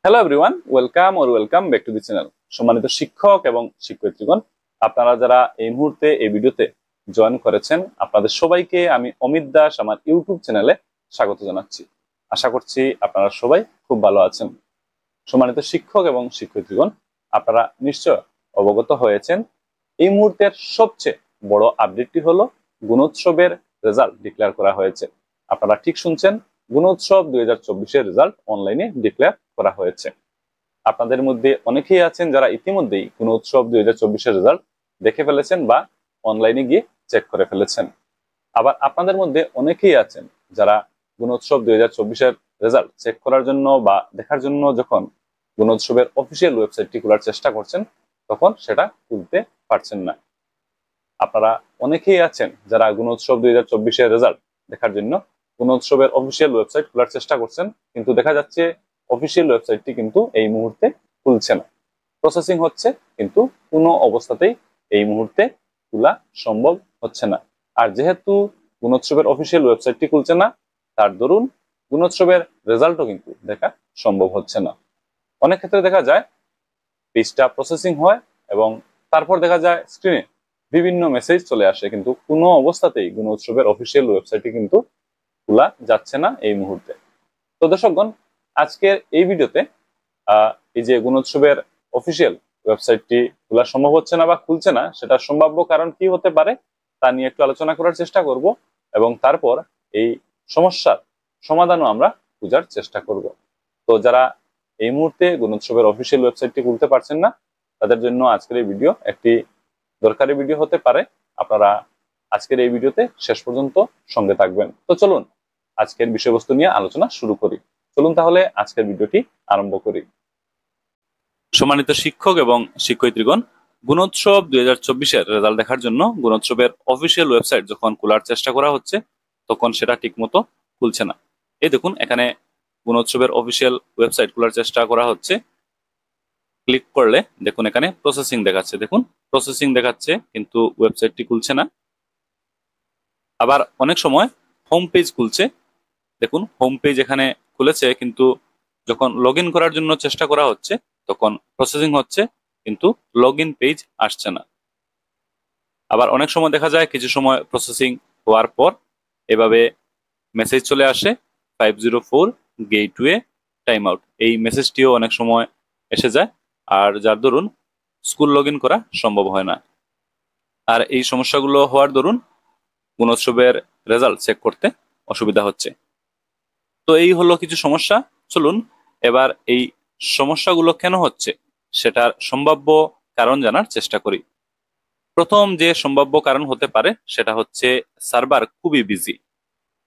Hello everyone, welcome back to the channel. সম্মানিত শিক্ষক এবং শিক্ষয়িত্রীগণ, আপনারা যারা এই মুহূর্তে এই ভিডিওতে জয়েন করেছেন, আপনাদের সবাইকে আমি অমিত দাস আমার ইউটিউব চ্যানেলে স্বাগত জানাচ্ছি। আশা করছি আপনারা সবাই খুব ভালো আছেন। সম্মানিত শিক্ষক এবং শিক্ষয়িত্রীগণ, আপনারা নিশ্চয় অবগত হয়েছেন এই মুহূর্তের সবচেয়ে বড় আপডেটটি হলো গুণোৎসবের রেজাল্ট ডিক্লেয়ার করা হয়েছে। আপনারা ঠিক শুনছেন, গুণোৎসব 2024-এর রেজাল্ট অনলাইনে ডিক্লেয়ার করা হয়েছে। আপনাদের মধ্যে অনেকেই আছেন যারা ইতিমধ্যেই গুণোৎসব 2024-এর রেজাল্ট দেখে ফেলেছেন বা অনলাইনে গিয়ে চেক করে ফেলেছেন। আবার আপনাদের মধ্যে অনেকেই আছেন যারা গুণোৎসব 2024-এর রেজাল্ট চেক করার জন্য বা দেখার জন্য যখন গুণোৎসবের অফিসিয়াল ওয়েবসাইটটি খোলার চেষ্টা করছেন, তখন সেটা খুলতে পারছেন না। আপনারা অনেকেই আছেন যারা গুণোৎসব 2024-এর রেজাল্ট দেখার জন্য গুণোৎসবের অফিসিয়াল ওয়েবসাইট খোলার চেষ্টা করছেন, কিন্তু দেখা যাচ্ছে অফিসিয়াল ওয়েবসাইটটি কিন্তু এই মুহূর্তে খুলছে না, প্রসেসিং হচ্ছে, কিন্তু কোনো অবস্থাতেই এই মুহূর্তে খোলা সম্ভব হচ্ছে না। আর যেহেতু গুণোৎসবের অফিসিয়াল ওয়েবসাইটটি খুলছে না, তার দরুন গুণোৎসবের রেজাল্টও কিন্তু দেখা সম্ভব হচ্ছে না। অনেক ক্ষেত্রে দেখা যায় পেজটা প্রসেসিং হয় এবং তারপর দেখা যায় স্ক্রিনে বিভিন্ন মেসেজ চলে আসে, কিন্তু কোনো অবস্থাতেই গুণোৎসবের অফিসিয়াল ওয়েবসাইটটি কিন্তু খোলা যাচ্ছে না এই মুহূর্তে। তো দর্শকগণ, আজকের এই ভিডিওতে এই যে গুণোৎসবের অফিসিয়াল ওয়েবসাইটটি খোলা সম্ভব হচ্ছে না বা খুলছে না, সেটা সম্ভাব্য কারণ কি হতে পারে তা নিয়ে একটু আলোচনা করার চেষ্টা করব, এবং তারপর এই সমস্যার সমাধানও আমরা খোঁজার চেষ্টা করব। তো যারা এই মুহূর্তে গুণোৎসবের অফিসিয়াল ওয়েবসাইটটি খুলতে পারছেন না, তাদের জন্য আজকের এই ভিডিও একটি দরকারি ভিডিও হতে পারে। আপনারা আজকের এই ভিডিওতে শেষ পর্যন্ত সঙ্গে থাকবেন। তো চলুন আজকের বিষয়বস্তু নিয়ে আলোচনা শুরু করি। চলুন তাহলে আজকের ভিডিওটি আরম্ভ করি। সম্মানিত শিক্ষক এবং শিক্ষয়িত্রীগণ, গুণোৎসব 2024-এর রেজাল্ট দেখার জন্য গুণোৎসবের অফিসিয়াল ওয়েবসাইট যখন খোলার চেষ্টা করা হচ্ছে, তখন সেটা ঠিকমতো খুলছে না। এই দেখুন, এখানে গুণোৎসবের অফিসিয়াল ওয়েবসাইট খোলার চেষ্টা করা হচ্ছে। ক্লিক করলে দেখুন এখানে প্রসেসিং দেখাচ্ছে, দেখুন প্রসেসিং দেখাচ্ছে, কিন্তু ওয়েবসাইটটি খুলছে না। আবার অনেক সময় হোম পেজ খুলছে, দেখুন হোম পেজ এখানে খুলেছে, কিন্তু যখন লগ ইন করার জন্য চেষ্টা করা হচ্ছে তখন প্রসেসিং হচ্ছে, কিন্তু লগ ইন পেজ আসছে না। আবার অনেক সময় দেখা যায় কিছু সময় প্রসেসিং হওয়ার পর এভাবে মেসেজ চলে আসে, 504 গেটওয়ে টাইম আউট। এই মেসেজটিও অনেক সময় এসে যায়, আর যার দরুন স্কুল লগ ইন করা সম্ভব হয় না। আর এই সমস্যাগুলো হওয়ার দরুন গুণোৎসবের রেজাল্ট চেক করতে অসুবিধা হচ্ছে। তো এই হলো কিছু সমস্যা। চলুন এবার এই সমস্যাগুলো কেন হচ্ছে সেটার সম্ভাব্য কারণ জানার চেষ্টা করি। প্রথম যে সম্ভাব্য কারণ হতে পারে সেটা হচ্ছে সার্ভার খুবই বিজি।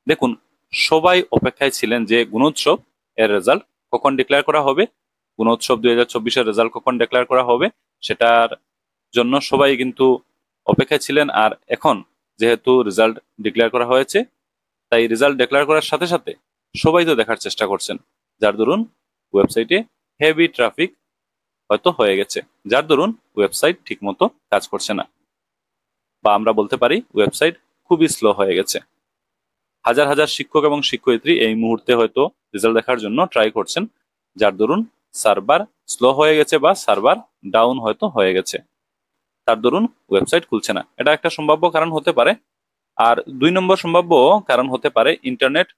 দেখুন, সবাই অপেক্ষায় ছিলেন যে গুণোৎসব এর রেজাল্ট কখন ডিক্লেয়ার করা হবে, গুণোৎসব 2024-এর রেজাল্ট কখন ডিক্লেয়ার করা হবে, সেটার জন্য সবাই কিন্তু অপেক্ষায় ছিলেন। আর এখন যেহেতু রেজাল্ট ডিক্লেয়ার করা হয়েছে, তাই রেজাল্ট ডিক্লেয়ার করার সাথে সাথে সবাই তো দেখার চেষ্টা করছেন, যার দরুন ওয়েবসাইটে হেভি ট্রাফিক হয়তো হয়ে গেছে, যার দরুন ওয়েবসাইট ঠিকমতো কাজ করছে না, বা আমরা বলতে পারি ওয়েবসাইট খুবই স্লো হয়ে গেছে। হাজার হাজার শিক্ষক এবং শিক্ষয়িত্রী এই মুহূর্তে হয়তো রেজাল্ট দেখার জন্য ট্রাই করছেন, যার দরুন সার্ভার স্লো হয়ে গেছে বা সার্ভার ডাউন হয়তো হয়ে গেছে, তার দরুন ওয়েবসাইট খুলছে না। এটা একটা সম্ভাব্য কারণ হতে পারে। আর 2 নম্বর সম্ভাব্য কারণ হতে পারে ইন্টারনেট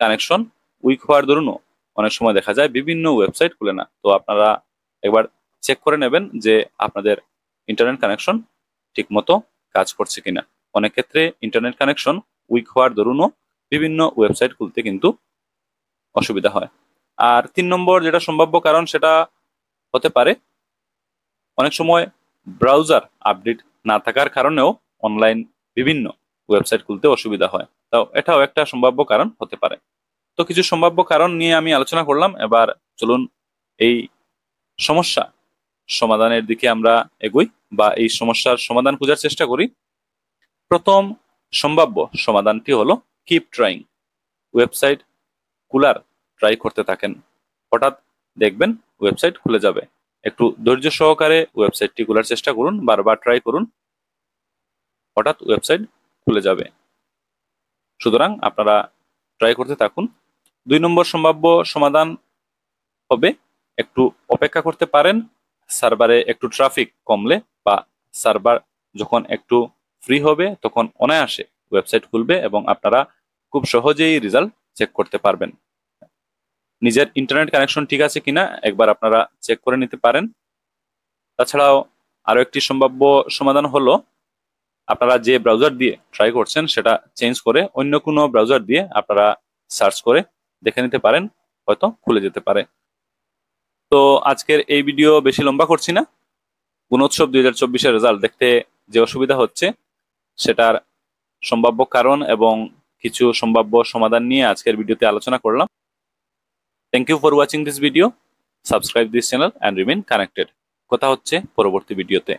কানেকশন উইক হওয়ার দরুনও অনেক সময় দেখা যায় বিভিন্ন ওয়েবসাইট খুলে না। তো আপনারা একবার চেক করে নেবেন যে আপনাদের ইন্টারনেট কানেকশন ঠিক মতো কাজ করছে কিনা। অনেক ক্ষেত্রে ইন্টারনেট কানেকশন উইক হওয়ার দরুনও বিভিন্ন ওয়েবসাইট খুলতে কিন্তু অসুবিধা হয়। আর 3 নম্বর যেটা সম্ভাব্য কারণ সেটা হতে পারে অনেক সময় ব্রাউজার আপডেট না থাকার কারণেও অনলাইন বিভিন্ন ওয়েবসাইট খুলতে অসুবিধা হয়। তো এটাও একটা সম্ভাব্য কারণ হতে পারে। তো কিছু সম্ভাব্য কারণ নিয়ে আমি আলোচনা করলাম। এবার চলুন এই সমস্যা সমাধানের দিকে আমরা এগোই, বা এই সমস্যার সমাধান খোঁজার চেষ্টা করি। প্রথম সম্ভাব্য সমাধানটি হলো কিপ ট্রাইং। ওয়েবসাইট খোলার ট্রাই করতে থাকেন, হঠাৎ দেখবেন ওয়েবসাইট খুলে যাবে। একটু ধৈর্য সহকারে ওয়েবসাইটটি খোলার চেষ্টা করুন, বারবার ট্রাই করুন, হঠাৎ ওয়েবসাইট খুলে যাবে। সুতরাং আপনারা ট্রাই করতে থাকুন। 2 নম্বর সম্ভাব্য সমাধান হবে একটু অপেক্ষা করতে পারেন, সার্ভারে একটু ট্রাফিক কমলে বা সার্ভার যখন একটু ফ্রি হবে তখন অনায়াসে ওয়েবসাইট খুলবে এবং আপনারা খুব সহজেই রেজাল্ট চেক করতে পারবেন। নিজের ইন্টারনেট কানেকশন ঠিক আছে কিনা একবার আপনারা চেক করে নিতে পারেন। তাছাড়াও আরো একটি সম্ভাব্য সমাধান হলো আপনারা যে ব্রাউজার দিয়ে ট্রাই করছেন সেটা চেঞ্জ করে অন্য কোনো ব্রাউজার দিয়ে আপনারা সার্চ করে দেখে নিতে পারেন, হয়তো খুলে যেতে পারে। তো আজকের এই ভিডিও বেশি লম্বা করছি না। গুণোৎসব 2024-এর রেজাল্ট দেখতে যে অসুবিধা হচ্ছে সেটার সম্ভাব্য কারণ এবং কিছু সম্ভাব্য সমাধান নিয়ে আজকের ভিডিওতে আলোচনা করলাম। Thank you for watching this video. Subscribe this channel and remain connected. কথা হচ্ছে পরবর্তী ভিডিওতে।